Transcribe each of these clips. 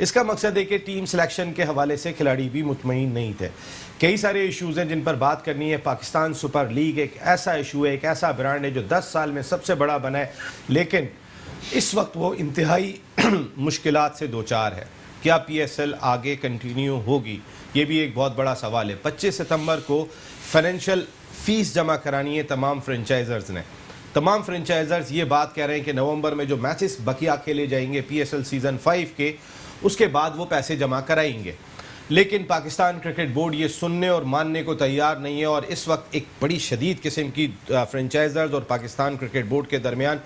اس کا مقصد ہے کہ ٹیم سلیکشن کے حوالے سے کھلاڑی بھی مطمئن نہیں تھے. کئی سارے ایشوز ہیں جن پر بات کرنی ہے. پاکستان سپر لیگ ایک ایسا ایشو ہے, ایک ایسا برانڈ ہے جو 10 سال میں سب سے بڑا بنا ہے, لیکن اس وقت وہ انتہائی مشکلات سے دوچار ہے. کیا پی ایس ایل آگے کنٹینیو ہوگی, یہ بھی ایک بہت بڑا سوال ہے. 25 ستمبر کو فائنینشیل فیس جمع کرانی ہے تمام فرنچائزرز نے. تمام فرنچائزرز یہ بات کہہ رہے ہیں کہ نومبر میں جو میچز بقیہ کھیلے جائیں گے پی ایس ایل سیزن 5 کے, اس کے بعد وہ پیسے جمع کرائیں گے. لیکن پاکستان کرکٹ بورڈ یہ سننے اور ماننے کو تیار نہیں ہے, اور اس وقت ایک بڑی شدید قسم کی فرنچائزرز اور پاکستان کرکٹ بورڈ کے درمیان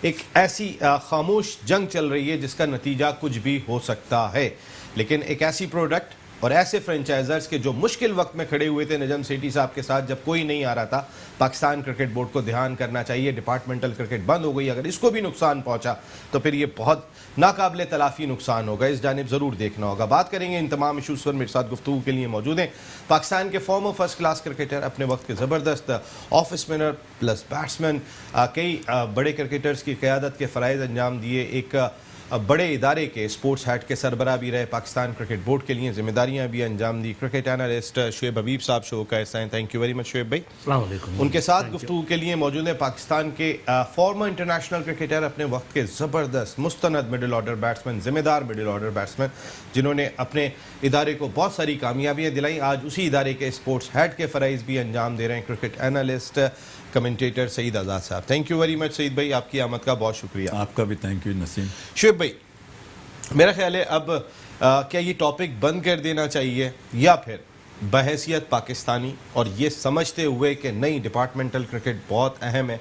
ایک ایسی خاموش جنگ چل رہی ہے جس کا نتیجہ کچھ بھی ہو سکتا ہے. لیکن ایک ایسی پروڈکٹ اور ایسے فرنچائزرز کے جو مشکل وقت میں کھڑے ہوئے تھے نجم سیٹھی صاحب کے ساتھ جب کوئی نہیں آ رہا تھا, پاکستان کرکٹ بورڈ کو دھیان کرنا چاہیے. ڈپارٹمنٹل کرکٹ بند ہو گئی, اگر اس کو بھی نقصان پہنچا تو پھر یہ بہت ناقابل تلافی نقصان ہوگا. اس جانب ضرور دیکھنا ہوگا. بات کریں گے ان تمام ایشوز پر. میرے ساتھ گفتگو کے لیے موجود ہیں پاکستان کے فارمر فرسٹ کلاس کرکٹر, اپنے وقت کے زبردست آف اسپنر پلس بیٹسمین, کئی بڑے کرکٹرز کی قیادت کے فرائض انجام دیے, ایک بڑے ادارے کے اسپورٹس ہیڈ کے سربراہ بھی رہے, پاکستان کرکٹ بورڈ کے لیے ذمہ داریاں بھی انجام دی. کرکٹ اینالسٹ شعیب حبیب صاحب شو کا حصہ ہیں. Thank you very much Shoaib بھائی. السلام علیکم. ان کے ساتھ گفتگو کے لیے موجود ہیں پاکستان کے فارمر انٹرنیشنل کرکٹر, اپنے وقت کے زبردست مستند مڈل آرڈر بیٹسمین, ذمہ دار مڈل آرڈر بیٹسمین, جنہوں نے اپنے ادارے کو بہت ساری کامیابیاں دلائیں. آج اسی ادارے کے اسپورٹس ہیڈ کے فرائض بھی انجام دے رہے ہیں کرکٹ اینالسٹ کمنٹیٹر سعید آزاد صاحب. تھینک یو ویری مچ سعید بھائی, آپ کی آمد کا بہت شکریہ. آپ کا بھی تھینک یو نسیم. شعیب بھائی, میرا خیال ہے اب کیا یہ ٹاپک بند کر دینا چاہیے, یا پھر بحیثیت پاکستانی اور یہ سمجھتے ہوئے کہ نئی ڈپارٹمنٹل کرکٹ بہت اہم ہے,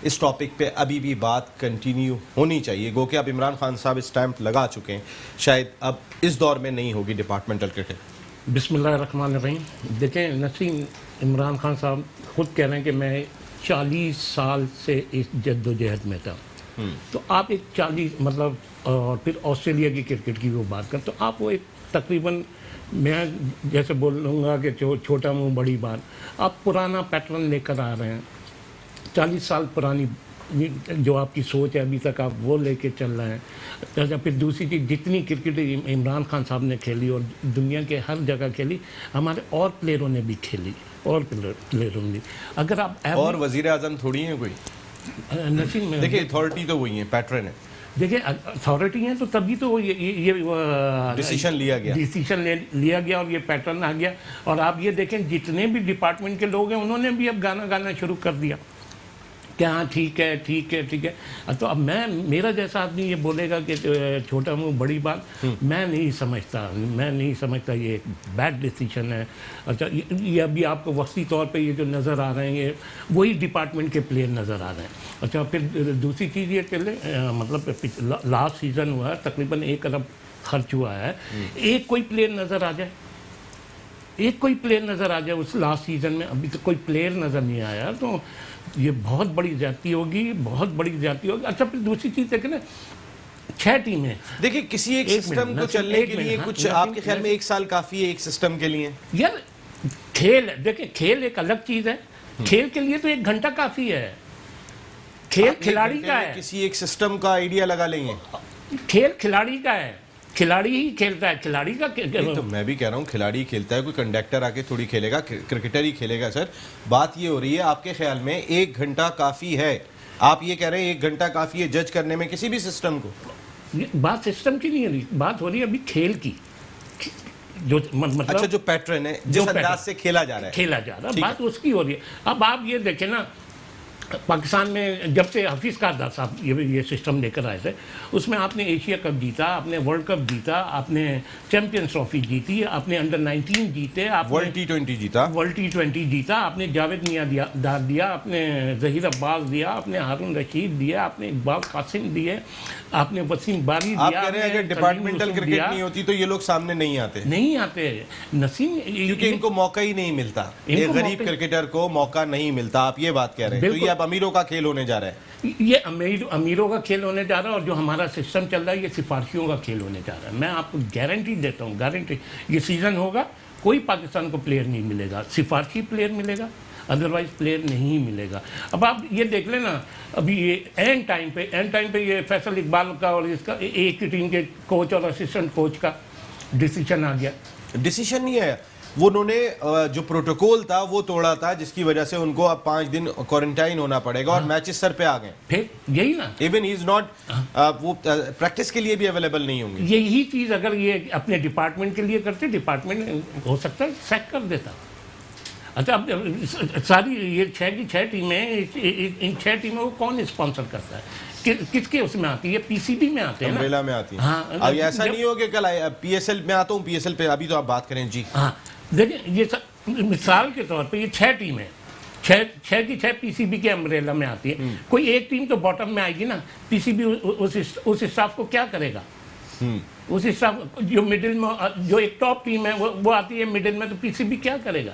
اس ٹاپک پہ ابھی بھی بات کنٹینیو ہونی چاہیے؟ گو کہ اب عمران خان صاحب اسٹیمپ لگا چکے ہیں, شاید اب اس دور میں نہیں ہوگی ڈپارٹمنٹل کرکٹ. بسم اللہ الرحمن الرحیم. دیکھیں نسیم, عمران خان صاحب خود کہہ رہے ہیں کہ میں 40 سال سے اس جد و جہد میں تھا, تو آپ ایک 40 مطلب, اور پھر آسٹریلیا کی کرکٹ کی وہ بات کریں تو آپ وہ ایک تقریباً, میں جیسے بولوں گا کہ چھوٹا منہ بڑی بات, آپ پرانا پیٹرن لے کر آ رہے ہیں. 40 سال پرانی جو آپ کی سوچ ہے ابھی تک آپ وہ لے کے چل رہے ہیں. اچھا, پھر دوسری چیز, جتنی کرکٹ عمران خان صاحب نے کھیلی اور دنیا کے ہر جگہ کھیلی, ہمارے اور پلیئروں نے بھی کھیلی, اور پلیئروں نے بھی. اگر آپ اور وزیر اعظم تھوڑی ہیں کوئی, نسیم دیکھیں اتھارٹی تو وہی ہیں, پیٹرن ہے. دیکھیں اتھارٹی ہیں تو تبھی تو یہ ڈیسیشن لیا گیا اور یہ پیٹرن آ گیا. اور آپ یہ دیکھیں جتنے بھی ڈپارٹمنٹ کے لوگ ہیں انہوں نے بھی اب گانا شروع کر دیا کہ ہاں ٹھیک ہے ٹھیک ہے ٹھیک ہے. تو اب میرا جیسا آدمی یہ بولے گا کہ چھوٹا منہ بڑی بات, میں نہیں سمجھتا یہ ایک بیڈ ڈیسیشن ہے. اچھا, یہ ابھی آپ کو وقتی طور پہ یہ جو نظر آ رہے ہیں یہ وہی ڈپارٹمنٹ کے پلیئر نظر آ رہے ہیں. اچھا, پھر دوسری چیز یہ چلے, مطلب لاسٹ سیزن ہوا ہے, تقریباً 1 ارب خرچ ہوا ہے, ایک کوئی پلیئر نظر آ جائے اس لاسٹ سیزن میں, ابھی تک کوئی پلیئر نظر نہیں آیا, تو یہ بہت بڑی زیادتی ہوگی. اچھا, پھر دوسری چیز دیکھیں نا, 6 ٹیمیں. دیکھیں کسی ایک سسٹم کو چلنے کے لیے کچھ آپ کے خیال میں 1 سال کافی ہے ایک سسٹم کے لیے؟ یار کھیل, دیکھیں کھیل ایک الگ چیز ہے, کھیل کے لیے تو 1 گھنٹہ کافی ہے. کھیل کھلاڑی کا ہے, کسی ایک سسٹم کا آئیڈیا لگا لیں گے. کھیل کھلاڑی کا ہے, کھلاڑی ہی کھیلتا ہے. کھلاڑی کا تو میں بھی کہہ رہا ہوں کھلاڑی کھیلتا ہے, کوئی کنڈکٹر آ کے تھوڑی کھیلے گا, کرکٹر ہی کھیلے گا. سر بات یہ ہو رہی ہے آپ کے خیال میں 1 گھنٹہ کافی ہے, آپ یہ کہہ رہے ہیں 1 گھنٹہ کافی ہے جج کرنے میں کسی بھی سسٹم کو؟ بات سسٹم کی نہیں ہے, بات ہو رہی ہے ابھی کھیل کی, جو مطلب اچھا جو پیٹرن ہے, جس انداز سے کھیلا جا رہا ہے, بات اس کی ہو رہی ہے. اب آپ یہ دیکھیں نا, پاکستان میں جب سے حفیظ کاردار صاحب یہ سسٹم لے کر آئے تھے, اس میں آپ نے ایشیا کپ جیتا, آپ نے ورلڈ کپ جیتا, آپ نے چیمپئنز ٹرافی جیتی, آپ نے انڈر 19 جیتے, آپ ورلڈ T20 جیتا, آپ نے جاوید میاں دار دیا, آپ نے ظہیر عباس دیا, آپ نے ہارون رشید دیا, آپ نے اقبال قاسم دیے, آپ نے وسیم باری دیا. آپ کہہ رہے ہیں اگر ڈپارٹمنٹل کرکٹ نہیں ہوتی تو یہ لوگ سامنے نہیں آتے نسیم, کیونکہ ان کو موقع ہی نہیں ملتا, ایک غریب کرکٹر کو موقع نہیں ملتا. آپ یہ بات کہہ رہے ہیں, تو یہ امیروں کا کھیل ہونے جا رہا ہے. یہ امیروں کا کھیل ہونے جا رہا ہے, اور جو ہمارا سسٹم چل رہا ہے یہ سفارشیوں کا کھیل ہونے جا رہا ہے. میں آپ کو گارنٹی دیتا ہوں, یہ سیزن ہوگا, کوئی پاکستان کو پلیئر نہیں ملے گا, سفارشی پلیئر ملے گا. ادروائز پلیئر نہیں ملے گا. اب آپ یہ دیکھ لیں نا, ابھی یہ اینڈ ٹائم پہ یہ فیصل اقبال کا اور اس کا ایک ہی ٹیم کے کوچ اور اسسٹنٹ کوچ کا ڈیسیجن آ گیا. ڈیسیشن نہیں ہے وہ, انہوں نے جو پروٹوکول تھا وہ توڑا تھا, جس کی وجہ سے ان کو اب 5 دن کوارنٹائن ہونا پڑے گا, اور میچز سر پہ آ گئے. پھر یہی نا, ایون ہی از ناٹ, وہ پریکٹس کے لیے بھی اویلیبل نہیں ہوں گے. یہی چیز اگر یہ اپنے ڈپارٹمنٹ کے لیے کرتے, ڈپارٹمنٹ ہو سکتا ہے سیک کر دیتا. اچھا اب ساری یہ 6 کی 6 ٹیمیں, ان 6 ٹیموں کو کون اسپانسر کرتا ہے, کس کے اس میں آتی ہے؟ پی سی بی میں آتے ہیں, امبریلا میں آتی ہیں. اب ایسا نہیں ہو کہ کل پی ایس ایل میں آتا ہوں, پی ایس ایل پہ ابھی تو آپ بات کریں. جی ہاں دیکھیں, یہ مثال کے طور پہ یہ 6 ٹیمیں, 6 کی 6 پی سی بی کے امبریلا میں آتی ہے. کوئی ایک ٹیم تو باٹم میں آئے گی نا, پی سی بی اس اسٹاف کو کیا کرے گا؟ اس اسٹاف جو مڈل میں, جو ایک ٹاپ ٹیم ہے وہ آتی ہے مڈل میں, تو پی سی بی کیا کرے گا؟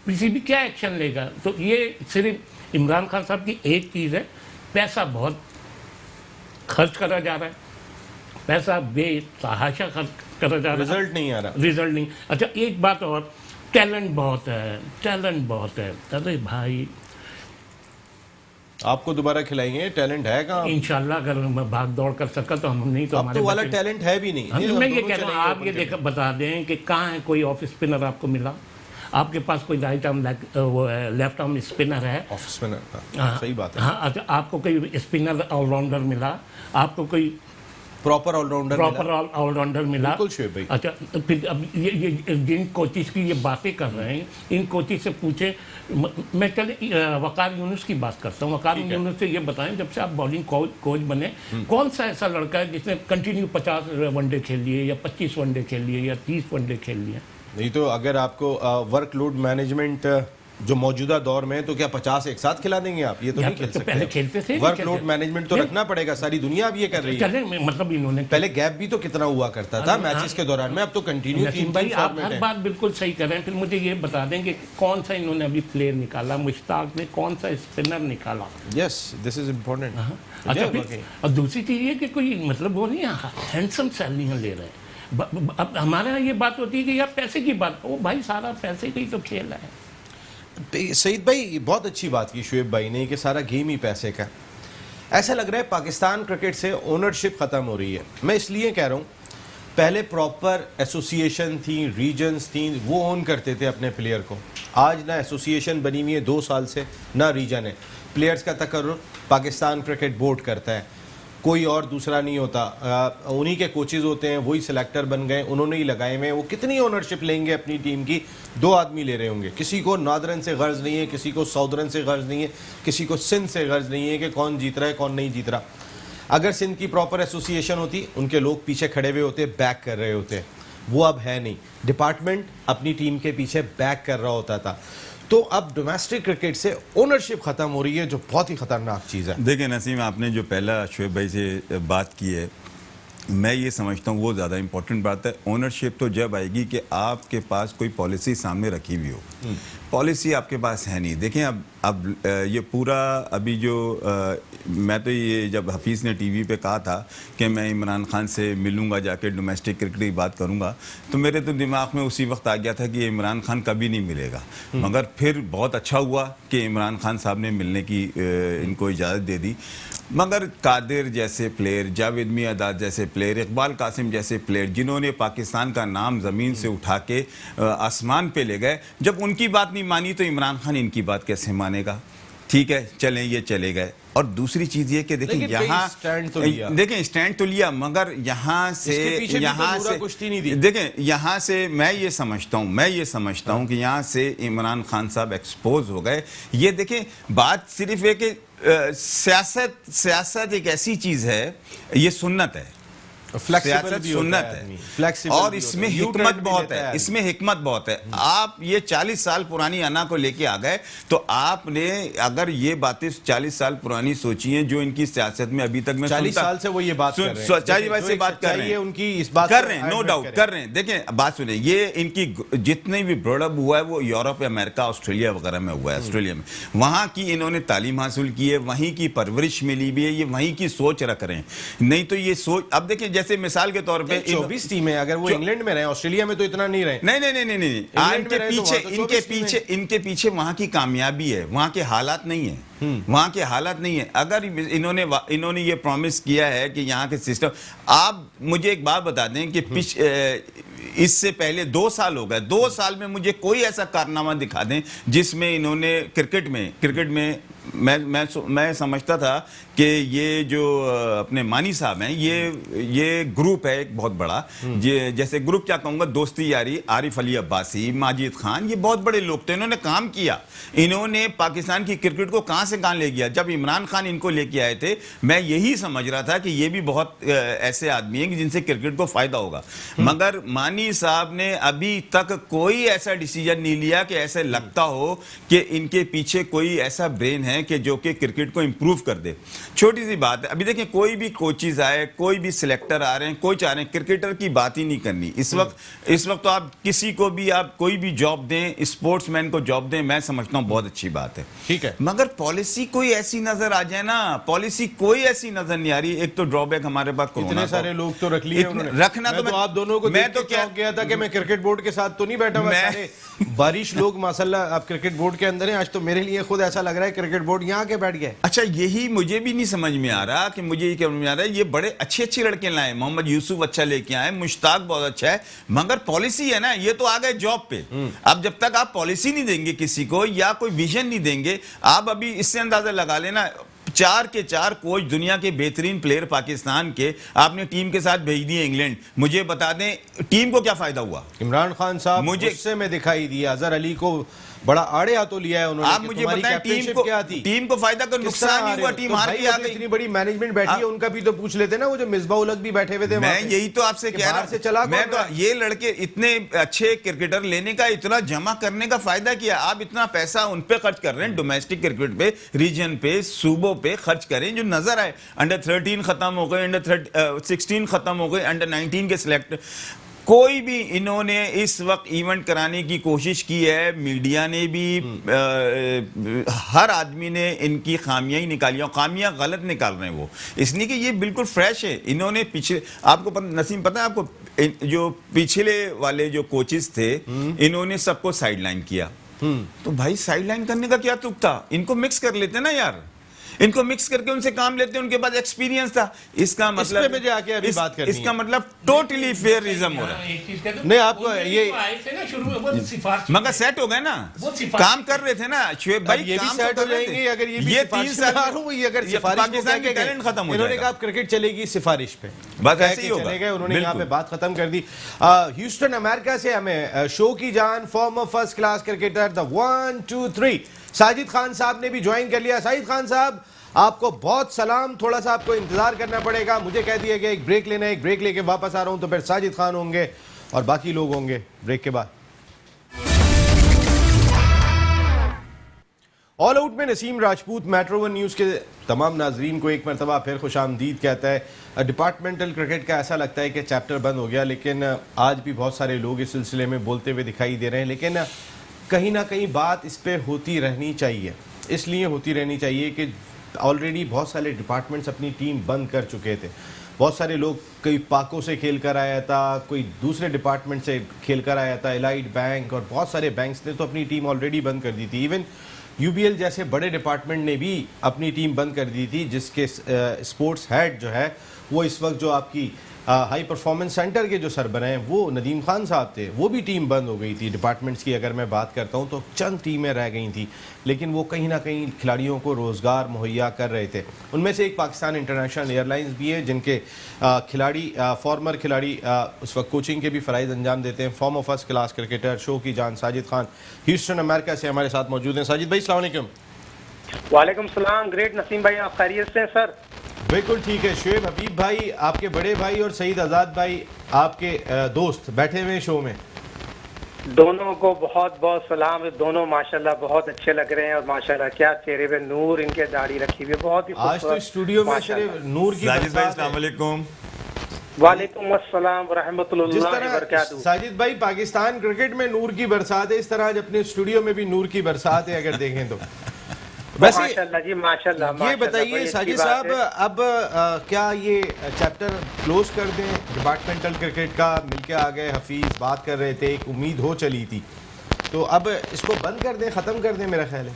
پی سی بی کیا ایکشن لے گا؟ تو یہ صرف عمران خان صاحب کی ایک چیز ہے, پیسہ بہت خرچ کرا جا رہا ہے, پیسہ بے تحاشا خرچ کرا جا رہا ہے, رزلٹ نہیں آ رہا. رزلٹ نہیں. اچھا ایک بات اور, ٹیلنٹ بہت ہے, ٹیلنٹ بہت ہے. ارے بھائی آپ کو دوبارہ کھلائیں گے, ٹیلنٹ ہے کہاں؟ انشاءاللہ اگر میں بھاگ دوڑ کر سکا تو ہم نہیں, تو اب تو والا ٹیلنٹ ہے بھی نہیں. میں یہ کہہ رہا ہوں, آپ یہ بتا دیں کہ کہاں ہے کوئی آف اسپنر آپ کو ملا, آپ کے پاس کوئی رائٹ آرم وہ ہے, لیفٹ آرم اسپنر ہے, آف اسپنر, صحیح بات ہے. ہاں اچھا آپ کو کوئی اسپنر آل راؤنڈر ملا, آپ کو کوئی پراپر آل راؤنڈر ملا. بالکل شعیب بھائی. اچھا پھر اب یہ جن کوچز کی یہ باتیں کر رہے ہیں, ان کوچز سے پوچھیں. میں چلے وقار یونس کی بات کرتا ہوں. وقار یونس سے یہ بتائیں, جب سے آپ بالنگ کوچ بنے, کون سا ایسا لڑکا ہے جس نے کنٹینیو 50 ون ڈے کھیل لیے, یا 25 ون ڈے کھیل لیے, یا 30 ون ڈے کھیل لیے؟ نہیں تو اگر آپ کو ورک لوڈ مینجمنٹ جو موجودہ دور میں, تو کیا 50 ایک ساتھ کھلا دیں گے آپ؟ یہ تو نہیں کھیل سکتے. پہلے کھیلتے تھے, ورک لوڈ مینجمنٹ تو رکھنا پڑے گا, ساری دنیا اب یہ کر رہی ہے. چلیں مطلب انہوں نے پہلے گیپ بھی تو کتنا ہوا کرتا تھا میچز کے دوران میں, اب تو کنٹینیو نسیم بھائی آپ ہر بات بالکل صحیح کر رہے ہیں. پھر مجھے یہ بتا دیں کہ کون سا انہوں نے ابھی پلیئر نکالا, مشتاق نے کون سا اسپنر نکالا؟ یس, دس از امپورٹنٹ. اچھا پھر اور دوسری چیز یہ کہ کوئی مطلب وہ نہیں ہینڈسم سیلریاں لے رہے ہیں. اب ہمارے یہاں یہ بات ہوتی ہے کہ یار پیسے کی بات, وہ بھائی سارا پیسے کا ہی تو کھیل ہے. سعید بھائی بہت اچھی بات کی شعیب بھائی نے, کہ سارا گیم ہی پیسے کا. ایسا لگ رہا ہے پاکستان کرکٹ سے اونرشپ ختم ہو رہی ہے. میں اس لیے کہہ رہا ہوں, پہلے پراپر ایسوسیشن تھیں, ریجنز تھیں, وہ اون کرتے تھے اپنے پلیئر کو. آج نہ ایسوسیشن بنی ہوئی ہے 2 سال سے, نہ ریجن ہے. پلیئرز کا تقرر پاکستان کرکٹ بورڈ کرتا ہے, کوئی اور دوسرا نہیں ہوتا. انہی کے کوچز ہوتے ہیں, وہی سلیکٹر بن گئے, انہوں نے ہی لگائے ہوئے ہیں. وہ کتنی اونرشپ لیں گے اپنی ٹیم کی؟ 2 آدمی لے رہے ہوں گے. کسی کو ناردرن سے غرض نہیں ہے, کسی کو ساؤدرن سے غرض نہیں ہے, کسی کو سندھ سے غرض نہیں ہے کہ کون جیت رہا ہے کون نہیں جیت رہا. اگر سندھ کی پراپر ایسوسیشن ہوتی, ان کے لوگ پیچھے کھڑے ہوئے ہوتے, بیک کر رہے ہوتے. وہ اب ہے نہیں. ڈپارٹمنٹ اپنی ٹیم کے پیچھے بیک کر رہا ہوتا تھا. تو اب ڈومیسٹک کرکٹ سے اونرشپ ختم ہو رہی ہے, جو بہت ہی خطرناک چیز ہے. دیکھیں نسیم, آپ نے جو پہلا شعیب بھائی سے بات کی ہے, میں یہ سمجھتا ہوں وہ زیادہ امپورٹنٹ بات ہے. اونرشپ تو جب آئے گی کہ آپ کے پاس کوئی پالیسی سامنے رکھی ہوئی ہو. پالیسی آپ کے پاس ہے نہیں. دیکھیں اب یہ پورا ابھی جو میں تو یہ جب حفیظ نے ٹی وی پہ کہا تھا کہ میں عمران خان سے ملوں گا, جا کے ڈومیسٹک کرکٹ کی بات کروں گا, تو میرے تو دماغ میں اسی وقت آ گیا تھا کہ عمران خان کبھی نہیں ملے گا. مگر پھر بہت اچھا ہوا کہ عمران خان صاحب نے ملنے کی ان کو اجازت دے دی. مگر قادر جیسے پلیئر, جاوید میاں جیسے پلیئر, اقبال قاسم جیسے پلیئر, جنہوں نے پاکستان کا نام زمین سے اٹھا کے آسمان پہ لے گئے, جب ان کی بات نہیں مانی تو عمران خان ان کی بات کیسے مانے گا؟ ٹھیک ہے چلیں, یہ چلے گئے. اور دوسری چیز یہ کہ دیکھیں یہاں دیکھیں اسٹینڈ تو لیا, مگر یہاں سے دیکھیں یہاں سے میں یہ سمجھتا ہوں کہ یہاں سے عمران خان صاحب ایکسپوز ہو گئے. یہ دیکھیں بات صرف ہے کہ سیاست ایک ایسی چیز ہے, یہ سنت ہے, سیاست سنت ہے, اور اس میں حکمت بہت ہے. آپ یہ 40 سال پرانی انا کو لے کے آ گئے, تو آپ نے اگر یہ باتیں 40 سال پرانی سوچی ہیں جو ان کی سیاست میں ابھی تک میں 40 سال سے وہ یہ بات کر رہے ہیں, 40 سے بات کر رہے ہیں, ان کی اس بات کر رہے ہیں, نو ڈاؤٹ کر رہے ہیں. دیکھیں بات سنیں, یہ ان کی جتنے بھی بروڈ اپ ہوا ہے وہ یورپ, امریکہ, آسٹریلیا وغیرہ میں ہوا ہے. آسٹریلیا میں وہاں کی انہوں نے تعلیم حاصل کی ہے, وہیں کی پرورش ملی بھی ہے, یہ وہیں کی سوچ رکھ رہے ہیں. نہیں تو یہ سوچ, اب دیکھیں جیسے مثال کے طور پہ 24 ٹیمیں، اگر وہ انگلینڈ میں رہے، آسٹریلیا میں تو اتنا نہیں رہے. نہیں ان کے پیچھے وہاں کی کامیابی ہے، وہاں کے حالات نہیں ہیں، وہاں کے حالات نہیں ہیں. اگر انہوں نے یہ پرومس کیا ہے کہ یہاں کے سسٹم، آپ مجھے ایک بات بتا دیں کہ اس سے پہلے 2 سال ہو گئے، 2 سال میں مجھے کوئی ایسا کارنامہ دکھا دیں جس میں انہوں نے کرکٹ میں میں سمجھتا تھا کہ یہ جو اپنے مانی صاحب ہیں، یہ گروپ ہے ایک بہت بڑا، جیسے گروپ کیا کہوں گا، دوستی یاری، عارف علی عباسی، ماجد خان، یہ بہت بڑے لوگ تھے، انہوں نے کام کیا. انہوں نے پاکستان کی کرکٹ کو کہاں سے کہاں لے گیا. جب عمران خان ان کو لے کے آئے تھے، میں یہی سمجھ رہا تھا کہ یہ بھی بہت ایسے آدمی ہیں جن سے کرکٹ کو فائدہ ہوگا، مگر مانی صاحب نے ابھی تک کوئی ایسا ڈیسیجن نہیں لیا کہ ایسے لگتا ہو کہ ان کے پیچھے کوئی ایسا برین ہے کہ جو کہ کرکٹ کو امپروو کر دے. چھوٹی سی بات ہے، ابھی دیکھیں کوئی بھی کوچز آئے، کوئی بھی سلیکٹر آ رہے ہیں، کوئی چاہ رہے ہیں کرکٹر کی بات ہی نہیں کرنی. اس وقت تو آپ کسی کو بھی آپ کوئی بھی جاب دیں، اسپورٹس مین کو جاب دیں، میں سمجھتا ہوں بہت اچھی بات ہے. ٹھیک ہے، مگر پالیسی کوئی ایسی نظر آ جائے نا، پالیسی کوئی ایسی نظر نہیں آ رہی. ایک تو ڈرا بیک ہمارے پاس کورونا، اتنے سارے لوگ تو رکھ لیے انہوں نے. رکھنا تو آپ دونوں کو دیکھ کے چونک گیا تھا کہ میں کرکٹ بورڈ کے ساتھ تو نہیں بیٹھا ہوا. سارے بارش لوگ ماشاءاللہ آپ کرکٹ بورڈ کے اندر ہیں. آج تو میرے لیے خود ایسا لگ رہا ہے کرکٹ بورڈ یہاں کے بیٹھ گئے. اچھا یہی مجھے بھی نہیں سمجھ میں آ رہا کہ مجھے یہ سمجھ میں آ رہا ہے یہ بڑے اچھے لڑکے لائے. محمد یوسف اچھا لے کے آئے، مشتاق بہت اچھا ہے، مگر پالیسی ہے نا، یہ تو آ گئے جاب پہ. اب جب تک آپ پالیسی نہیں دیں گے کسی کو یا کوئی ویژن نہیں دیں گے، آپ ابھی اس سے اندازہ لگا لینا 4 کے 4 کوچ دنیا کے بہترین پلیئر پاکستان کے آپ نے ٹیم کے ساتھ بھیج دیے انگلینڈ. مجھے بتا دیں ٹیم کو کیا فائدہ ہوا؟ عمران خان صاحب مجھے غصے میں دکھائی دیا، اظہر علی کو بڑا آڑے ہاتھوں لیا ہے انہوں نے. آپ مجھے بتائیں ٹیم کو فائدہ کو نقصان نہیں ہوا، ٹیم ہار کے آ گئی. اتنی بڑی مینجمنٹ بیٹھی ہے، ان کا بھی تو پوچھ لیتے نا، وہ جو مصباح الحق بھی بیٹھے ہوئے تھے. میں یہی تو آپ سے کہہ رہا ہوں، میں تو یہ لڑکے اتنے اچھے کرکٹر لینے کا، اتنا جمع کرنے کا فائدہ کیا؟ آپ اتنا پیسہ ان پہ خرچ کر رہے ہیں، ڈومیسٹک کرکٹ پہ، ریجن پہ، صوبوں پہ خرچ کریں جو نظر آئے. انڈر 13 ختم ہو گئے، انڈر 16 ختم ہو گئے، انڈر 19 کے سلیکٹ. کوئی بھی انہوں نے اس وقت ایونٹ کرانے کی کوشش کی ہے، میڈیا نے بھی، ہر آدمی نے ان کی خامیاں ہی نکالی ہیں، خامیاں غلط نکال رہے ہیں وہ، اس لیے کہ یہ بالکل فریش ہے. انہوں نے پیچھے، آپ کو نسیم پتہ ہے آپ کو، جو پچھلے والے جو کوچز تھے انہوں نے سب کو سائیڈ لائن کیا. تو بھائی سائیڈ لائن کرنے کا کیا تک تھا؟ ان کو مکس کر لیتے نا یار، ان کو مکس کر کے ان سے کام لیتے، ان کے پاس ایکسپیرینس تھا. اس کا مطلب ٹوٹلی فیئرزم ہو رہا ہے. نہیں آپ کو یہ مگر سیٹ ہو گئے نا، کام کر رہے تھے نا شعیب بھائی، یہ بھی سیٹ ہو جائیں گے. اگر یہ 3 سال اگر پاکستان کی ٹیلنٹ ختم ہو انہوں نے جائے گا، کہا کرکٹ چلے گی سفارش پہ، بس ایسے ہی ہوگا. انہوں نے یہاں پہ بات ختم کر دی. ہیوسٹن امریکہ سے ہمیں شو کی جان، فارمر فرسٹ کلاس کرکٹر دا 1 2 3 ساجد خان صاحب نے بھی جوائن کر لیا. ساجد خان صاحب آپ کو بہت سلام. تھوڑا سا آپ کو انتظار کرنا پڑے گا، مجھے کہہ دیا گیا ایک بریک لینا ہے، ایک بریک لے کے واپس آ رہا ہوں، تو پھر ساجد خان ہوں گے اور باقی لوگ ہوں گے بریک کے بعد. آل آؤٹ میں نسیم راجپوت میٹرو ون نیوز کے تمام ناظرین کو ایک مرتبہ پھر خوش آمدید کہتا ہے. ڈپارٹمنٹل کرکٹ کا ایسا لگتا ہے کہ چیپٹر بند ہو گیا، لیکن آج بھی بہت سارے لوگ اس سلسلے میں بولتے ہوئے دکھائی دے رہے ہیں. لیکن کہیں نہ کہیں بات اس پہ ہوتی رہنی چاہیے، اس لیے ہوتی رہنی چاہیے کہ آلریڈی بہت سارے ڈپارٹمنٹس اپنی ٹیم بند کر چکے تھے. بہت سارے لوگ، کوئی پاکوں سے کھیل کر آیا تھا، کوئی دوسرے ڈپارٹمنٹ سے کھیل کر آیا تھا، الائٹ بینک اور بہت سارے بینکس نے تو اپنی ٹیم آلریڈی بند کر دی تھی. ایون یو بی ایل جیسے بڑے ڈپارٹمنٹ نے بھی اپنی ٹیم بند کر دی تھی، جس کے اسپورٹس ہیڈ جو ہے وہ اس وقت جو آپ کی ہائی پرفارمنس سینٹر کے جو سربراہ ہیں وہ ندیم خان صاحب تھے، وہ بھی ٹیم بند ہو گئی تھی. ڈپارٹمنٹس کی اگر میں بات کرتا ہوں تو چند ٹیمیں رہ گئی تھیں، لیکن وہ کہیں نہ کہیں کھلاڑیوں کو روزگار مہیا کر رہے تھے. ان میں سے ایک پاکستان انٹرنیشنل ایئر لائنز بھی ہے، جن کے کھلاڑی، فارمر کھلاڑی اس وقت کوچنگ کے بھی فرائض انجام دیتے ہیں. فارمر فرسٹ کلاس کرکٹر، شو کی جان ساجد خان ہیوسٹن امریکہ سے ہمارے ساتھ موجود ہیں. ساجد بھائی السلام علیکم. وعلیکم السلام. گریٹ نسیم بھائی، آپ خیریت سے ہیں سر؟ بالکل ٹھیک ہے. شعیب حبیب بھائی آپ کے بڑے بھائی اور سعید آزاد بھائی آپ کے دوست بیٹھے ہوئے ہیں شو میں، دونوں کو بہت بہت سلام. دونوں ماشاءاللہ بہت اچھے لگ رہے ہیں، اور ماشاءاللہ کیا چہرے پہ نور، ان کے داڑھی رکھی ہوئی ہے، بہت ہی آج تو اسٹوڈیو میں صرف نور کی ساجد بھائی السلام علیکم. وعلیکم السلام ورحمۃ جس اللہ طرح وبرکاتہ. ساجد بھائی پاکستان کرکٹ میں نور کی برسات ہے، اس طرح آج اپنے اسٹوڈیو میں بھی نور کی برسات ہے اگر دیکھیں تو. ویسے ماشاءاللہ جی ماشاءاللہ یہ ماشاءاللہ، بتائیے بڑی ساجد اچھی بات صاحب، ہے۔ اب کیا یہ چیپٹر کلوز کر دیں ڈپارٹمنٹل کرکٹ کا؟ مل کے آ گئے، حفیظ بات کر رہے تھے، ایک امید ہو چلی تھی، تو اب اس کو بند کر دیں، ختم کر دیں میرا خیال ہے؟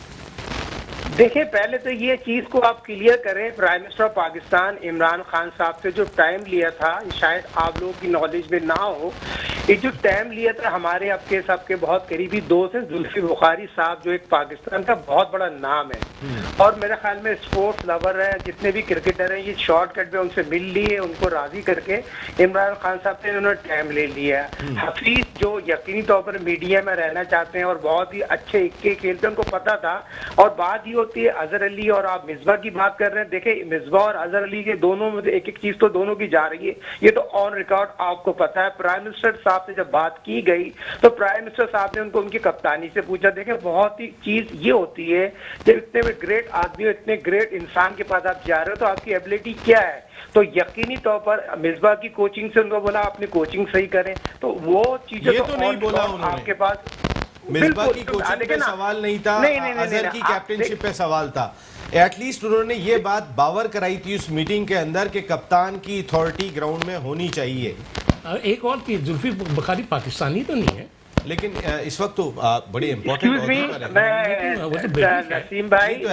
دیکھیں پہلے تو یہ چیز کو آپ کلیئر کریں، prime minister of Pakistan Imran Khan صاحب سے جو ٹائم لیا تھا، شاید آپ لوگوں کی نالج میں نہ ہو، یہ جو ٹائم لیا تھا ہمارے آپ کے بہت قریبی دوست ہیں زلفی بخاری صاحب، جو ایک پاکستان کا بہت بڑا نام ہے اور میرے خیال میں اسپورٹس لور ہیں، جتنے بھی کرکٹر ہیں، یہ شارٹ کٹ میں ان سے مل لیے، ان کو راضی کر کے عمران خان صاحب سے انہوں نے ٹائم لے لیا ہے۔ حفیظ جو یقینی طور پر میڈیا میں رہنا چاہتے ہیں اور بہت ہی اچھے اکے کھیلتے ہیں، ان کو پتا تھا، اور بات یہ ہوتی ہے اظہر علی اور آپ مصباح کی بات کر رہے ہیں، دیکھیں مصباح اور اظہر علی کے دونوں میں ایک ایک چیز تو دونوں کی جا رہی ہے، یہ تو آن ریکارڈ آپ کو پتا ہے۔ پرائم منسٹر صاحب سے جب بات کی گئی تو پرائم منسٹر صاحب نے ان کو ان کی کپتانی سے پوچھا۔ دیکھیں بہت ہی چیز یہ ہوتی ہے جب اتنے میں گریٹ آدمی اور اتنے گریٹ انسان کے پاس آپ جا رہے ہو تو آپ کی ایبلٹی کیا ہے، تو یقینی طور پر مصباح کی کوچنگ سے ان کو بولا اپنی کوچنگ صحیح کریں، تو وہ چیزیں یہ تو نہیں بولا انہوں نے، آپ کے پاس مصباح کی کوچنگ پہ سوال نہیں تھا، اظہر کی کیپٹنشپ پہ سوال تھا۔ ایٹ لیسٹ انہوں نے یہ بات باور کرائی تھی اس میٹنگ کے اندر کہ کپتان کی اتھارٹی گراؤنڈ میں ہونی چاہیے۔ ایک اور چیز، زلفی بخاری پاکستانی تو نہیں ہے، لیکن اس وقت تو بڑی امپورٹنٹ نسیم بھائی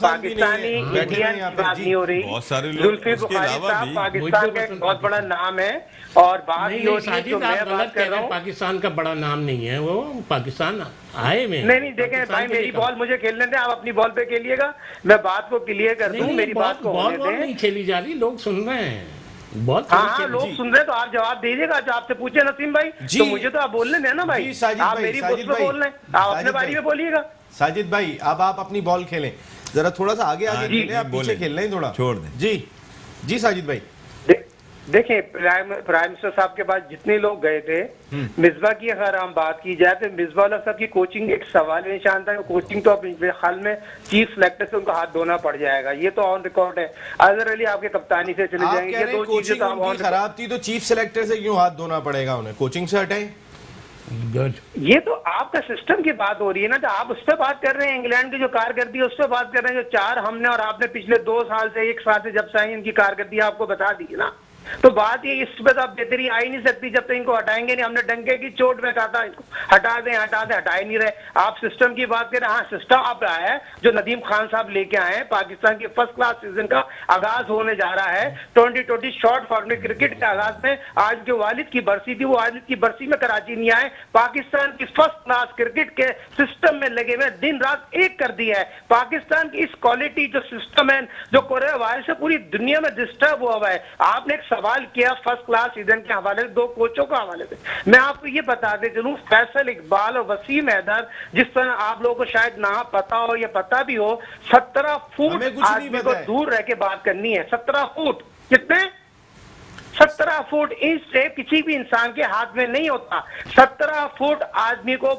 پاکستانی انڈین کی بات نہیں ہو رہی، بہت سارے لوگ زلفی اس کے بخاری علاوہ صاحب بھی پاکستان کا ایک بہت بڑا نام ہے، اور بات یہ ہوتی ہے جو میں بات کر رہا ہوں، پاکستان کا بڑا نام نہیں ہے، وہ پاکستان آئے میں نہیں دیکھیں بھائی میری بال مجھے کھیلنے دیں، آپ اپنی بال پہ کھیلیے گا، میں بات کو کلیئر کر دوں، میری بات کو ہونے دیں۔ نہیں کھیلی جا رہی، لوگ سن رہے ہیں، بہت ہاں لوگ سن رہے ہیں تو آپ جواب دیجیے گا، جو آپ سے پوچھے نسیم بھائی تو مجھے تو آپ بولنے دیں نا بھائی، آپ میری بال پہ بول رہے ہیں، آپ اپنے باری میں بولیے گا۔ ساجد بھائی اب آپ اپنی بال کھیلیں، ذرا تھوڑا سا آگے آگے کھیلیں، آپ پیچھے کھیل رہے ہیں تھوڑا، چھوڑ دیں۔ جی ساجد بھائی دیکھیں پرائم منسٹر صاحب کے پاس جتنے لوگ گئے تھے، مصباح کی اگر ہم بات کی جائے تو مصباح اللہ صاحب کی کوچنگ ایک سوال نشان تھا، کوچنگ تو اب میرے خیال میں چیف سلیکٹر سے ان کا ہاتھ دھونا پڑ جائے گا، یہ تو آن ریکارڈ ہے۔ اظہر علی آپ کے کپتانی سے چلے جائیں گے، یہ دو چیزیں تو کوچنگ خراب تھی تو چیف سلیکٹر سے کیوں ہاتھ دھونا پڑے گا انہیں؟ کوچنگ سے ہٹائیں۔ یہ تو آپ کا سسٹم کی بات ہو رہی ہے نا، تو آپ اس پہ بات کر رہے ہیں، انگلینڈ کی جو کارکردگی ہے اس پہ بات کر رہے ہیں، جو 4 ہم نے اور آپ نے پچھلے 2 سال سے 1 سال سے جب سے آئی ان کی کارکردگی آپ کو بتا دی نا، تو بات یہ اس پہ تو آپ بہتری آ ہی نہیں سکتی جب تک ان کو ہٹائیں گے نہیں۔ ہم نے ڈنکے کی چوٹ میں کہا تھا ان کو ہٹا دیں ہٹا ہی نہیں رہے۔ آپ سسٹم کی بات کریں، ہاں سسٹم آپ آیا ہے جو ندیم خان صاحب لے کے آئے ہیں، پاکستان کے فرسٹ کلاس سیزن کا آغاز ہونے جا رہا ہے، 2020 شارٹ فارمیٹ کرکٹ کے آغاز میں آج جو والد کی برسی تھی وہ والد کی برسی میں کراچی نہیں آئے، پاکستان کی فرسٹ کلاس کرکٹ کے سسٹم میں لگے ہوئے دن رات ایک کر دیا ہے۔ پاکستان کی اس کوالٹی جو سسٹم ہے جو کورونا وائرس سے پوری دنیا میں ڈسٹرب ہوا ہے۔ آپ نے ایک سوال کیا فرسٹ کلاس سیزن کے حوالے سے 2 کوچوں کے حوالے سے، میں آپ کو یہ بتا دے چلوں، فیصل اقبال اور وسیم حیدر، جس طرح آپ لوگوں کو شاید نہ پتا ہو یا پتا بھی ہو، 17 فٹ آدمی کو دور رہ کے بات کرنی ہے، 17 فٹ کتنے؟ 17 فٹ انچ سے کسی بھی انسان کے ہاتھ میں نہیں ہوتا، 17 فٹ آدمی کو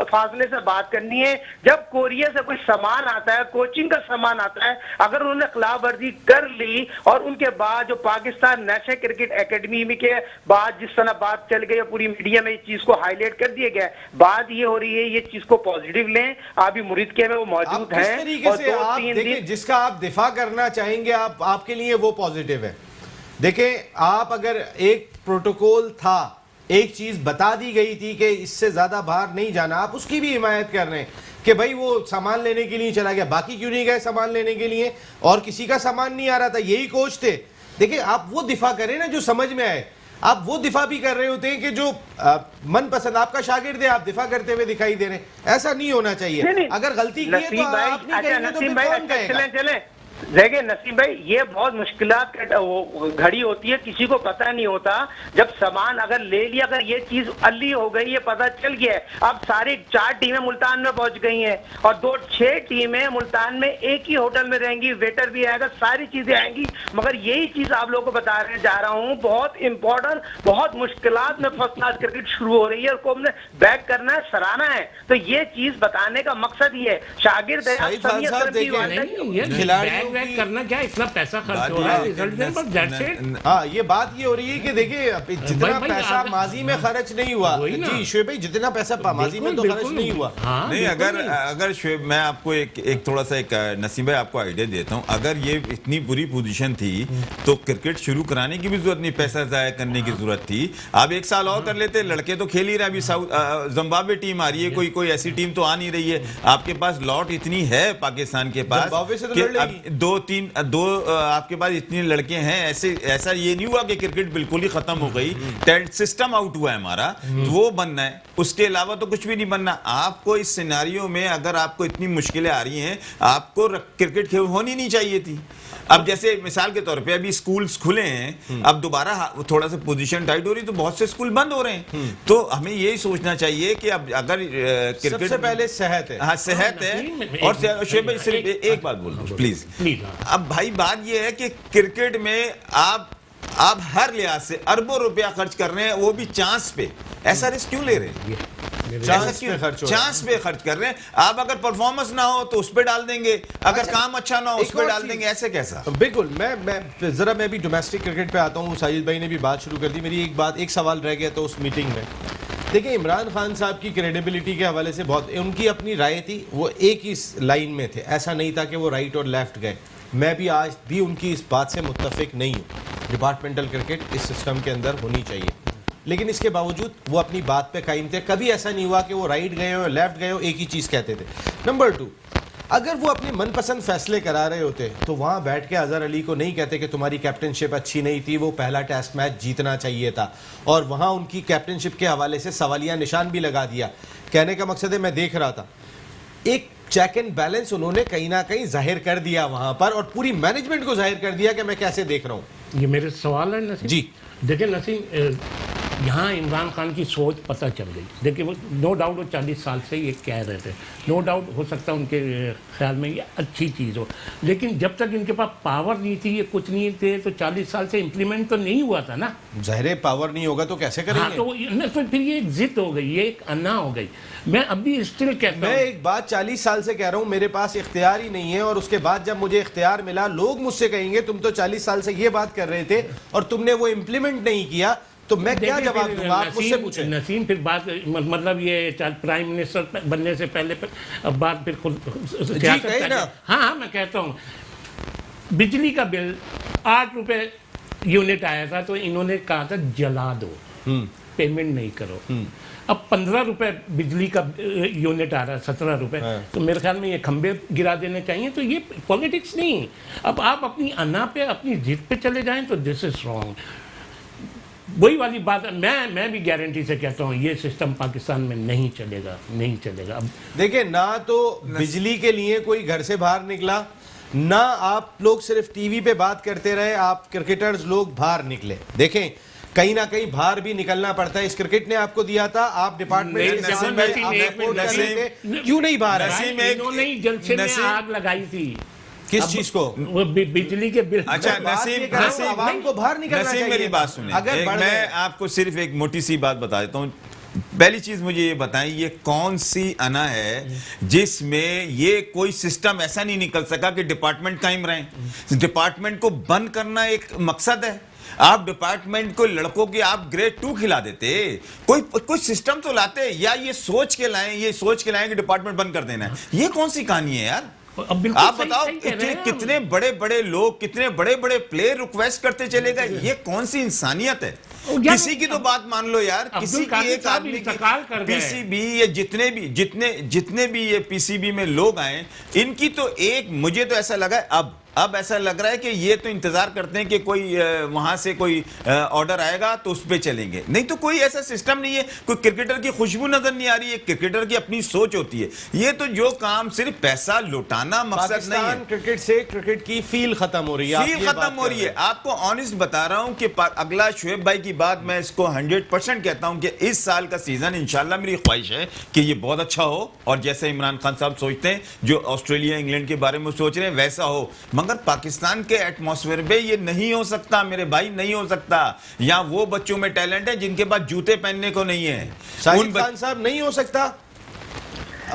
فاصلے سے بات کرنی ہے۔ جب کوریا سے کوئی سامان آتا ہے، کوچنگ کا سامان آتا ہے، اگر انہوں نے خلاف ورزی کر لی اور ان کے بعد جو پاکستان نیشنل کرکٹ اکیڈمی کے بعد جس طرح بات چل گئی، پوری میڈیا میں اس چیز کو ہائی لائٹ کر دیا گیا، بات یہ ہو رہی ہے یہ چیز کو پازیٹیو لیں، ابھی مرید کے میں وہ موجود ہیں، اور 2-3 دن جس کا آپ دفاع کرنا چاہیں گے آپ کے لیے وہ پازیٹیو ہے۔ دیکھیں آپ اگر ایک پروٹوکول تھا، ایک چیز بتا دی گئی تھی کہ اس سے زیادہ باہر نہیں جانا، آپ اس کی بھی حمایت کر رہے ہیں کہ بھائی وہ سامان لینے کے لیے چلا گیا، باقی کیوں نہیں گئے سامان لینے کے لیے، اور کسی کا سامان نہیں آ رہا تھا، یہی کوچ تھے۔ دیکھیں آپ وہ دفاع کریں نا جو سمجھ میں آئے، آپ وہ دفاع بھی کر رہے ہوتے ہیں کہ جو من پسند آپ کا شاگرد ہے آپ دفاع کرتے ہوئے دکھائی دے رہے ہیں، ایسا نہیں ہونا چاہیے۔ اگر غلطی کی ہے تو آپ نہیں کہیں گے تو پھر کون کہے گا؟ چلیں دیکھیں نسیم بھائی، یہ بہت مشکلات گھڑی ہوتی ہے، کسی کو پتہ نہیں ہوتا، جب سامان اگر لے لیا، اگر یہ چیز الی ہو گئی، یہ پتہ چل گیا ہے، اب ساری 4 ٹیمیں ملتان میں پہنچ گئی ہیں اور 6 ٹیمیں ملتان میں ایک ہی ہوٹل میں رہیں گی، ویٹر بھی آئے گا، ساری چیزیں آئیں گی، مگر یہی چیز آپ لوگوں کو بتانے جا رہا ہوں، بہت امپورٹنٹ، بہت مشکلات میں فرسٹ کلاس کرکٹ شروع ہو رہی ہے اور کو ہم نے بیک کرنا ہے، سراہنا ہے، تو یہ چیز بتانے کا مقصد یہ ہے، شاگرد کھلاڑیوں ویک کرنا کیا اتنا پیسہ خرچ ہو رہا ہے ریزلٹ میں بس دیٹس اٹ. ہاں یہ بات یہ ہو رہی ہے کہ دیکھیں جتنا پیسہ ماضی میں خرچ نہیں ہوا, جی شعیب بھائی جتنا پیسہ ماضی میں تو خرچ نہیں ہوا. نہیں اگر شعیب میں آپ کو ایک تھوڑا سا ایک نسیم بھائی آپ کو آئیڈیا دیتا ہوں, اگر یہ اتنی بری پوزیشن تھی تو کرکٹ شروع کرانے کی بھی ضرورت نہیں, پیسہ ضائع کرنے کی ضرورت تھی. آپ ایک سال اور کر لیتے, لڑکے تو کھیل ہی رہے. ابھی زمبابوے ٹیم آ رہی ہے, کوئی ایسی ٹیم تو آ نہیں رہی ہے. آپ کے پاس لاٹ اتنی ہے پاکستان کے پاس کہ دو آپ کے پاس اتنے لڑکے ہیں. ایسا یہ نہیں ہوا کہ کرکٹ بالکل ہی ختم ہو گئی, سسٹم آؤٹ ہوا ہے ہمارا, وہ بننا ہے. اس کے علاوہ تو کچھ بھی نہیں بننا. آپ کو اس سیناریو میں اگر آپ کو اتنی مشکلیں آ رہی ہیں, آپ کو کرکٹ ہونی نہیں چاہیے تھی. اب جیسے مثال کے طور پہ ابھی سکولز کھلے ہیں, اب دوبارہ تھوڑا سا پوزیشن ٹائٹ ہو رہی, تو بہت سے سکول بند ہو رہے ہیں. تو ہمیں یہی سوچنا چاہیے کہ اب اگر کرکٹ سب سے پہلے صحت ہے. ہاں صحت ہے. اور شعیب بھائی صرف ایک بات بول رہا ہوں پلیز. اب بھائی بات یہ ہے کہ کرکٹ میں آپ ہر لحاظ سے اربوں روپیہ خرچ کر رہے ہیں, وہ بھی چانس پہ. ایسا رسک کیوں لے رہے ہیں؟ چانس پہ خرچ کر رہے ہیں. آپ اگر پرفارمنس نہ ہو تو اس پہ ڈال دیں گے, اگر کام اچھا نہ ہو اس پہ ڈال دیں گے. ایسے کیسا؟ بالکل. میں بھی ڈومیسٹک کرکٹ پہ آتا ہوں. ساجد بھائی نے بھی بات شروع کر دی. میری ایک سوال رہ گیا تو اس میٹنگ میں دیکھیں, عمران خان صاحب کی کریڈیبلٹی کے حوالے سے بہت ان کی اپنی رائے تھی, وہ ایک ہی لائن میں تھے. ایسا نہیں تھا کہ وہ رائٹ اور لیفٹ گئے. میں بھی آج بھی ان کی اس بات سے متفق نہیں ہوں. ڈپارٹمنٹل کرکٹ اس سسٹم کے اندر ہونی چاہیے, لیکن اس کے باوجود وہ اپنی بات پہ قائم تھے. کبھی ایسا نہیں ہوا کہ وہ رائٹ گئے ہو لیفٹ گئے ہو, ایک ہی چیز کہتے تھے. نمبر 2, اگر وہ اپنے من پسند فیصلے کرا رہے ہوتے تو وہاں بیٹھ کے اظہر علی کو نہیں کہتے کہ تمہاری کیپٹنشپ اچھی نہیں تھی, وہ پہلا ٹیسٹ میچ جیتنا چاہیے تھا. اور وہاں ان کی کیپٹنشپ کے حوالے سے سوالیہ نشان بھی لگا دیا. کہنے کا مقصد ہے, میں دیکھ رہا تھا ایک چیک اینڈ بیلنس انہوں نے کہیں نہ کہیں ظاہر کر دیا وہاں پر, اور پوری مینجمنٹ کو ظاہر کر دیا کہ میں کیسے دیکھ رہا ہوں. یہ میرے سوال ہے نسیم. جی دیکھیں نسیم, یہاں عمران خان کی سوچ پتہ چل گئی. دیکھیں وہ نو ڈاؤٹ وہ 40 سال سے یہ کہہ رہے تھے, نو ڈاؤٹ ہو سکتا ہے ان کے خیال میں یہ اچھی چیز ہو, لیکن جب تک ان کے پاس پاور نہیں تھی, یہ کچھ نہیں تھے, تو 40 سال سے امپلیمنٹ تو نہیں ہوا تھا نا. ظاہر پاور نہیں ہوگا تو کیسے کریں گے؟ تو پھر یہ ایک ضد ہو گئی, یہ ایک انا ہو گئی. میں اب بھی اسٹل کہتا ہوں, میں ایک بات 40 سال سے کہہ رہا ہوں, میرے پاس اختیار ہی نہیں ہے, اور اس کے بعد جب مجھے اختیار ملا, لوگ مجھ سے کہیں گے تم تو 40 سال سے یہ بات کر رہے تھے اور تم نے وہ امپلیمنٹ نہیں کیا, تو میں کیا جواب دوں گا؟ آپ مجھ سے پوچھیں. نسیم پھر بات مطلب یہ پرائم منسٹر بننے سے پہلے بات پھر خود سیاست کہیں نا. ہاں میں کہتا ہوں, بجلی کا بل 8 روپے یونٹ آیا تھا, تو انہوں نے کہا تھا جلا دو, پیمنٹ نہیں کرو. اب 15 روپے بجلی کا یونٹ آ رہا ہے, 17 روپے, تو میرے خیال میں یہ کھمبے گرا دینے چاہیے. تو یہ پولیٹکس نہیں. اب آپ اپنی انا پہ اپنی ضد پہ چلے جائیں تو دس از رانگ. وہی والی بات میں بھی گارنٹی سے کہتا ہوں, یہ سسٹم پاکستان میں نہیں چلے گا. اب دیکھیں, نہ تو بجلی کے لیے کوئی گھر سے باہر نکلا, نہ آپ لوگ صرف ٹی وی پہ بات کرتے رہے, آپ کرکٹرز لوگ باہر نکلے. دیکھیں کہیں نہ کہیں باہر بھی نکلنا پڑتا ہے. اس کرکٹ نے آپ کو دیا تھا, آپ ڈپارٹمنٹ کیوں نہیں باہر آئے؟ انہوں نے جلسے میں آگ لگائی تھی. کس چیز کو؟ وہ بجلی کے بل. اچھا عوام کو باہر نکلنا چاہیے. میری بات سنیں, میں آپ کو صرف ایک موٹی سی بات بتا دیتا ہوں. پہلی چیز مجھے یہ بتائیں, یہ کون سی انا ہے جس میں یہ کوئی سسٹم ایسا نہیں نکل سکا کہ ڈپارٹمنٹ قائم رہیں؟ ڈپارٹمنٹ کو بند کرنا ایک مقصد ہے. آپ ڈپارٹمنٹ کو لڑکوں کی آپ گریڈ 2 کھلا دیتے, کوئی سسٹم تو لاتے, یا یہ سوچ کے لائیں کہ ڈپارٹمنٹ بند کر دینا ہے. یہ کون سی کہانی ہے یار؟ آپ بتاؤ کتنے بڑے بڑے لوگ, کتنے بڑے بڑے پلیئر ریکویسٹ کرتے چلے گئے. یہ کون سی انسانیت ہے؟ کسی کی تو بات مان لو یار, کسی کی ایک آدمی کی. پی سی بی یا جتنے بھی یہ پی سی بی میں لوگ آئے, ان کی تو ایک, مجھے تو ایسا لگا ہے اب ایسا لگ رہا ہے کہ یہ تو انتظار کرتے ہیں کہ کوئی وہاں سے کوئی آرڈر آئے گا تو اس پہ چلیں گے. نہیں تو کوئی ایسا سسٹم نہیں ہے. کوئی کرکٹر کی خوشبو نظر نہیں آ رہی ہے. کرکٹر کی اپنی سوچ ہوتی ہے. یہ تو جو کام صرف پیسہ لوٹانا مقصد نہیں ہے. کرکٹ سے کرکٹ کی فیل ختم ہو رہی ہے. آپ کو آنیسٹ بتا رہا ہوں کہ اگلا شعیب بھائی کی بات میں اس کو 100% کہتا ہوں کہ اس سال کا سیزن انشاءاللہ میری خواہش ہے کہ یہ بہت اچھا ہو, اور جیسے عمران خان صاحب سوچتے ہیں, جو آسٹریلیا انگلینڈ کے بارے میں سوچ رہے ہیں, ویسا ہو. مگر پاکستان کے ایٹماسفیئر میں یہ نہیں ہو سکتا میرے بھائی, نہیں ہو سکتا. یہاں وہ بچوں میں ٹیلنٹ ہے جن کے پاس جوتے پہننے کو نہیں ہے. شاہد خان صاحب نہیں ہو سکتا.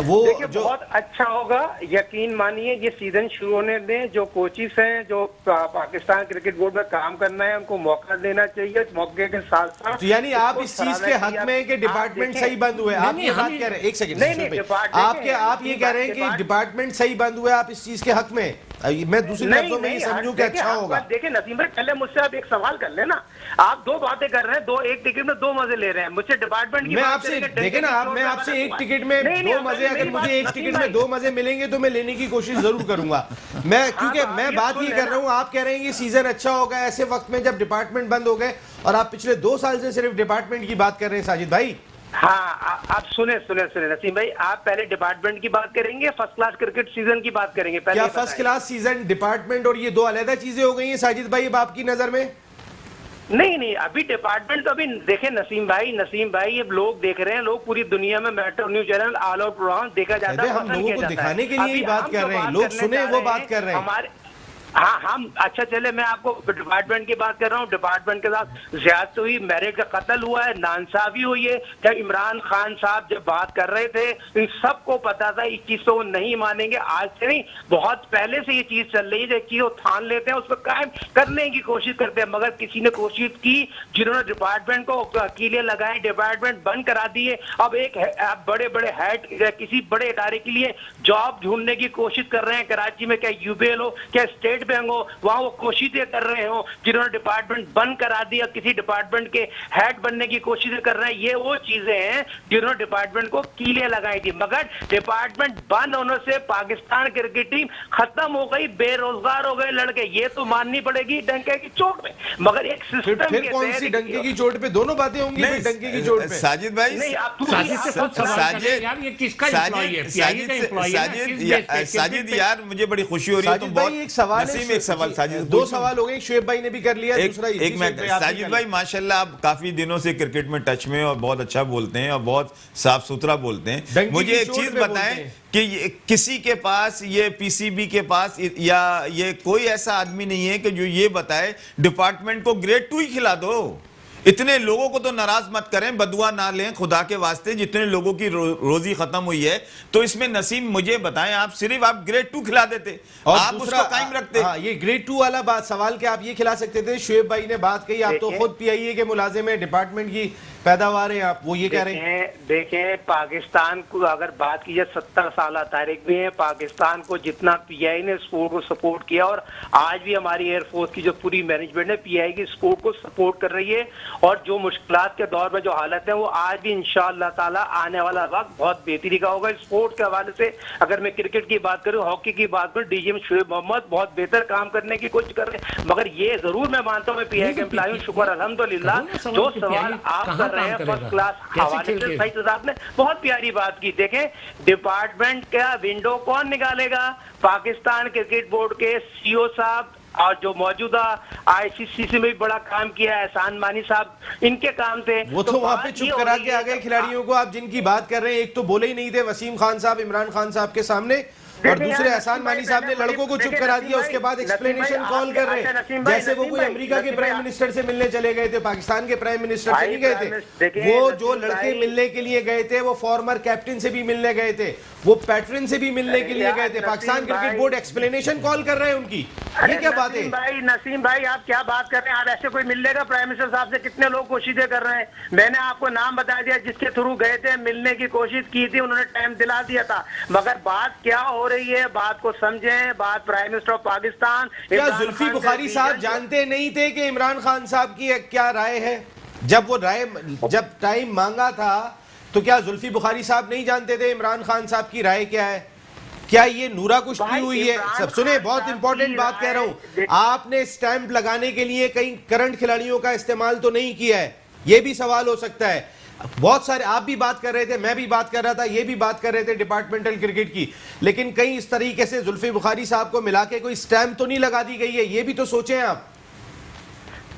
وہ دیکھیے جو بہت اچھا ہوگا, یقین مانیے یہ سیزن شروع ہونے دیں. جو کوچز ہیں جو پاکستان کرکٹ بورڈ میں کام کرنا ہے ان کو موقع دینا چاہیے. موقع کے ساتھ ساتھ تو یعنی آپ اس چیز کے حق میں ہیں کہ ڈپارٹمنٹ صحیح بند ہوئے, آپ یہ بات کہہ رہے ہیں, ایک سیکنڈ, آپ یہ کہہ رہے ہیں کہ ڈپارٹمنٹ صحیح بند ہوئے, آپ اس چیز کے حق میں, میں دوسری لفظوں میں یہ سمجھوں کہ اچھا ہوگا. دیکھیں نسیم بھائی, پہلے مجھ سے آپ ایک سوال کر لیں نا. آپ دو باتیں کر رہے ہیں, ایک ٹکٹ میں دو مزے لے رہے ہیں. مجھ سے ڈپارٹمنٹ کی میں آپ سے دیکھیں نا, میں آپ سے ایک ٹکٹ میں دو مزے, اگر مجھے ایک ٹکٹ میں دو مزے ملیں گے تو میں لینے کی کوشش ضرور کروں گا. میں کیونکہ میں بات یہ کر رہا ہوں, آپ کہہ رہے ہیں یہ سیزن اچھا ہوگا ایسے وقت میں جب ڈپارٹمنٹ بند ہو گئے, اور آپ پچھلے 2 سال سے صرف ڈپارٹمنٹ کی بات کر رہے ہیں ساجد بھائی. ہاں آپ سنیں نسیم بھائی, آپ پہلے ڈپارٹمنٹ کی بات کریں گے, فرسٹ کلاس کرکٹ سیزن کی بات کریں گے؟ کیا فرسٹ کلاس سیزن, ڈپارٹمنٹ اور یہ 2 علیحدہ چیزیں ہو گئی ہیں ساجد بھائی اب آپ کی نظر میں؟ نہیں, ابھی ڈپارٹمنٹ تو ابھی دیکھیں نسیم بھائی یہ لوگ دیکھ رہے ہیں, لوگ پوری دنیا میں metro news channel all out programme دیکھا جاتا ہے, ہم لوگوں کو دکھانے کے لیے ہی بات کر رہے ہیں, لوگ سنیں وہ بات کر رہے ہیں. ہاں ہم اچھا چلے, میں آپ کو ڈپارٹمنٹ کی بات کر رہا ہوں. ڈپارٹمنٹ کے ساتھ زیادتی ہوئی, میرٹ کا قتل ہوا ہے, ناانصافی ہوئی ہے. جب عمران خان صاحب جب بات کر رہے تھے ان سب کو پتا تھا اس چیز کو نہیں مانیں گے, آج سے نہیں بہت پہلے سے یہ چیز چل رہی ہے. ایک چیز وہ تھان لیتے ہیں, اس کو قائم کرنے کی کوشش کرتے ہیں, مگر کسی نے کوشش کی جنہوں نے ڈپارٹمنٹ کو کیلے لگائے, ڈپارٹمنٹ بند کرا دیے. اب ایک بڑے بڑے ہیڈ کسی بڑے ادارے کے لیے جاب ڈھونڈنے کی کوشش کر رہے ہیں کراچی میں, کیا یو بی ایل ہو, کیا اسٹیٹ بینک ہو, وہاں وہ کوششیں کر رہے ہوں جنہوں نے ڈپارٹمنٹ بند کرا دیا, کسی ڈپارٹمنٹ کے ہیڈ بننے کی کوششیں کر رہے ہیں. یہ وہ چیزیں ہیں جنہوں نے ڈپارٹمنٹ کو کیلیں لگائی تھی, مگر ڈپارٹمنٹ بند ہونے سے پاکستان کرکٹ ٹیم ختم ہو گئی, بے روزگار ہو گئے لڑکے. یہ تو ماننی پڑے گی ڈنکے کی چوٹ میں, مگر ایک سسٹم پھر کون سی ڈنکے کی چوٹ پہ, دونوں باتیں ہوں گی ڈنکے کی چوٹ پہ. ساجد بھائی, ساجد یار مجھے بڑی خوشی ہو رہی ہے, تم بہت نسیم ایک سوال, دو سوال ہو گئے, شعیب بھائی نے بھی کر لیا, دوسرا ایک میں. ساجد بھائی ماشاءاللہ آپ کافی دنوں سے کرکٹ میں ٹچ میں اور بہت اچھا بولتے ہیں اور بہت صاف ستھرا بولتے ہیں. مجھے ایک چیز بتائیں کہ کسی کے پاس, یہ پی سی بی کے پاس یا یہ کوئی ایسا آدمی نہیں ہے کہ جو یہ بتائے ڈپارٹمنٹ کو گریڈ 2 ہی کھلا دو. اتنے لوگوں کو تو ناراض مت کریں, بدعا نہ لیں خدا کے واسطے, جتنے لوگوں کی روزی ختم ہوئی ہے. تو اس میں نسیم مجھے بتائیں, آپ صرف آپ گریڈ 2 کھلا دیتے, آپ اس کو قائم رکھتے. ہاں یہ گریڈ 2 والا بات سوال کہ آپ یہ کھلا سکتے تھے. شعیب بھائی نے بات کہی, آپ تو خود پی آئی اے کے ملازم ہیں, ڈپارٹمنٹ کی پیداوار ہیں, آپ وہ یہ کہہ رہے ہیں. دیکھیں پاکستان کو اگر بات کی جائے 70 سالہ تاریخ بھی ہے, پاکستان کو جتنا پی آئی نے سپورٹ کو سپورٹ کیا, اور آج بھی ہماری ایئر فورس کی جو پوری مینجمنٹ ہے پی آئی کی سپورٹ کو سپورٹ کر رہی ہے. اور جو مشکلات کے دور میں جو حالت ہے وہ آج بھی انشاءاللہ تعالی آنے والا وقت بہت بہتری کا ہوگا. سپورٹ کے حوالے سے اگر میں کرکٹ کی بات کروں, ہاکی کی بات کروں, ڈی جی ایم شعیب محمد بہت بہتر کام کرنے کی کوشش کر رہے ہیں. مگر یہ ضرور میں مانتا ہوں, میں پی آئی کے امپلائی ہوں, شکر الحمدللہ. جو سوال آپ کر رہے ہیں فرسٹ کلاس حوالے سے, سعید صاحب نے بہت پیاری بات کی. دیکھیں ڈپارٹمنٹ کا ونڈو کون نکالے گا؟ پاکستان کرکٹ بورڈ کے سی او صاحب, اور جو موجودہ آئی سی سی سے بھی بڑا کام کیا ہے احسان مانی صاحب, ان کے کام تھے. وہ تو وہاں پہ چپ کرا کے آگئے کھلاڑیوں کو, آپ جن کی بات کر رہے ہیں ایک تو بولے ہی نہیں تھے وسیم خان صاحب عمران خان صاحب کے سامنے, اور دوسرے احسان مانی صاحب نے لڑکوں کو چپ کرا دیا, اس کے بعد ایکسپلینیشن کال کر رہے ہیں جیسے وہ کوئی امریکہ کے پرائم منسٹر سے ملنے چلے گئے تھے, پاکستان کے پرائم منسٹر سے نہیں گئے تھے. وہ جو لڑکے ملنے کے لیے گئے تھے وہ فارمر کیپٹن سے بھی ملنے گئے تھے, وہ پیٹرن سے بھی ملنے کے لیے گئے تھے. پاکستان کرکٹ بورڈ ایکسپلینیشن کال کر رہے ہیں ان کی, یہ کیا بات ہے؟ نسیم بھائی آپ کیا بات کر رہے ہیں؟ آپ ایسے کوئی ملنے کا پرائم منسٹر صاحب سے کتنے لوگ کوششیں کر رہے ہیں. میں نے آپ کو نام بتا دیا جس کے تھرو گئے تھے, ملنے کی کوشش کی تھی, انہوں نے ٹائم دلا دیا تھا. مگر بات کیا ہو رہی ہے, بات کو سمجھیں. بات پرائم منسٹر آف پاکستان کیا زلفی بخاری صاحب جانتے نہیں تھے کہ عمران خان صاحب کی کیا رائے ہے؟ جب ٹائم مانگا تھا تو کیا زلفی بخاری صاحب نہیں جانتے تھے عمران خان صاحب کی رائے کیا ہے؟ کیا یہ نورا کشتی ہوئی ہے؟ سب سنیں, بہت امپورٹنٹ بات کہہ رہا ہوں, آپ نے سٹیمپ لگانے کے لیے کئی کرنٹ کھلاڑیوں کا استعمال تو نہیں کیا ہے, یہ بھی سوال ہو سکتا ہے. بہت سارے آپ بھی بات کر رہے تھے, میں بھی بات کر رہا تھا, یہ بھی بات کر رہے تھے ڈپارٹمنٹل کرکٹ کی, لیکن کہیں اس طریقے سے زلفی بخاری صاحب کو ملا کے کوئی سٹیمپ تو نہیں لگا دی گئی ہے, یہ بھی تو سوچیں آپ.